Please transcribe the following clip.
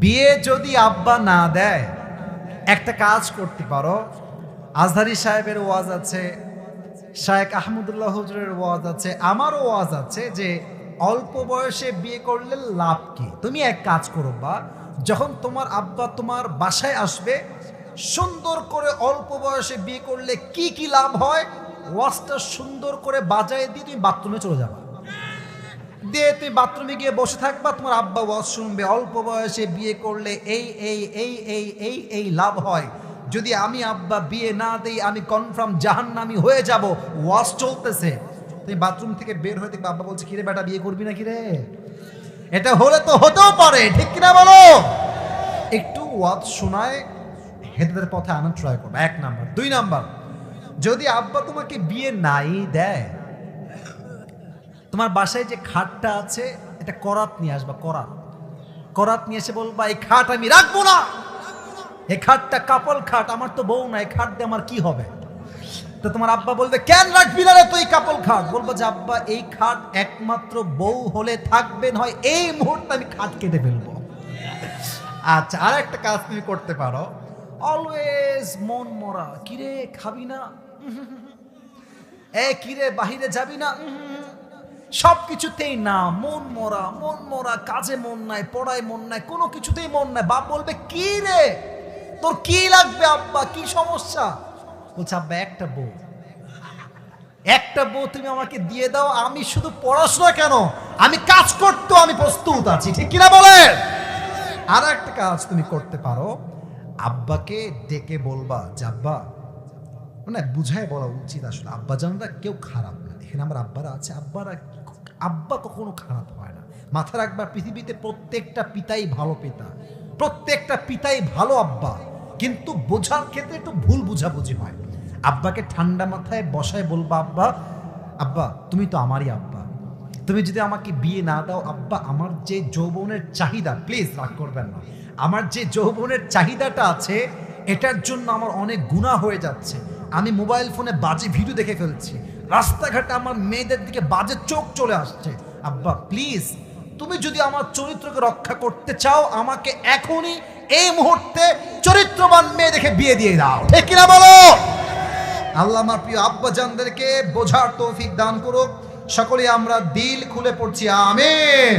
বিয়ে যদি আব্বা না দেয়, একটা কাজ করতে পারো। আজহারি সাহেবের ওয়াজ আছে, শায়েখ আহমদুল্লাহ হুজুরের ওয়াজ আছে, আমারও ওয়াজ আছে যে অল্প বয়সে বিয়ে করলে লাভ কি। তুমি এক কাজ করো, বা যখন তোমার আব্বা তোমার বাসায় আসবে, সুন্দর করে অল্প বয়সে বিয়ে করলে কি কি লাভ হয় ওয়াজটা সুন্দর করে বাজায় দিয়ে তুমি বাথরুমে চলে যাবা, দিয়ে তুমি বাথরুমে গিয়ে বসে থাকবা, তোমার আব্বা ওয়াজ শুনবে অল্প বয়সে বিয়ে করলে এই এই এই এই এই এই লাভ হয়, যদি আমি আব্বা বিয়ে না দেই আমি কনফার্ম জাহান্নামী হয়ে যাব, ওয়াজ চলতেছে। তুমি বাথরুম থেকে বের হয়ে দেখবে আব্বা বলছে, কিরে বেটা বিয়ে করবি না কিরে? এটা হলে তো হতেও পারে, ঠিক কিনা বলো? একটু ওয়াজ শোনায় হেদায়েতের পথে আনার ট্রাই করবে, 1 নাম্বার। 2 নাম্বার, যদি আব্বা তোমাকে বিয়ে নাই দেয়, তোমার বাসায় যে খাটটা আছে এটা করাত নিয়ে আসবা, করাত নিয়ে এসে বলবা এই খাট আমি রাখবো না, এই খাটটা কাপল খাট, আমার তো বউ নাই, খাট দিয়ে আমার কি হবে? তো তোমার আব্বা বলবে কেন রাখবি না রে তুই কাপল খাট? বলবো যে আব্বা এই খাট একমাত্র বউ হলে থাকবে, নয় এই মুহূর্তে আমি খাট কেটে ফেলবো। আচ্ছা, আর একটা কাজ তুমি করতে পারো, অলওয়েজ মন মরা, কিরে খাবি না, এ কিরে বাহিরে যাবি না, সবকিছুতেই না, মন মরা, কাজে মন নাই, পড়ায় মন নাই, কোনো কিছুতেই মন নাই। বাপ বলবে কি রে তোর কি লাগবে আব্বা, কি সমস্যা? বলছে আব্বা একটা বউ তুমি আমাকে দিয়ে দাও, আমি শুধু পড়াশোনা কেন আমি কাজ করতেও আমি প্রস্তুত আছি, ঠিক কিনা বলেন? আর একটা কাজ তুমি করতে পারো, আব্বাকে ডেকে বলবা যে আব্বা, মানে বুঝায় বলা উচিত আসলে, আব্বা জানরা কেউ খারাপ না, এখানে আমার আব্বারা আছে, আব্বা কখনো খারাপ হয় না। মাথা রাখবা, পৃথিবীতে প্রত্যেকটা পিতাই ভালো পিতা, প্রত্যেকটা পিতাই ভালো আব্বা, কিন্তু বোঝার ক্ষেত্রে একটু ভুল বুঝাবুঝি হয়। আব্বাকে ঠান্ডা মাথায় বসায় বলবা আব্বা তুমি তো আমারই আব্বা, তুমি যদি আমাকে বিয়ে না দাও আব্বা, আমার যে যৌবনের চাহিদা, প্লিজ রাগ করবেন না, আমার যে যৌবনের চাহিদাটা আছে এটার জন্য আমার অনেক গুনাহ হয়ে যাচ্ছে, আমি মোবাইল ফোনে বাজে ভিডিও দেখে ফেলছি, রাস্তাঘাটে আমার মেয়েদের দিকে বাজে চোখ চলে আসছে, আব্বা প্লিজ তুমি যদি আমার চরিত্রকে রক্ষা করতে চাও আমাকে এখনই এই মুহূর্তে চরিত্রবান মেয়ে দেখে বিয়ে দিয়ে দাও, ঠিক কিনা বলো? আল্লাহ আমার প্রিয় আব্বা জানদেরকে বোঝার তৌফিক দান করুক। সকলে আমরা দিল খুলে পড়ছি আমিন।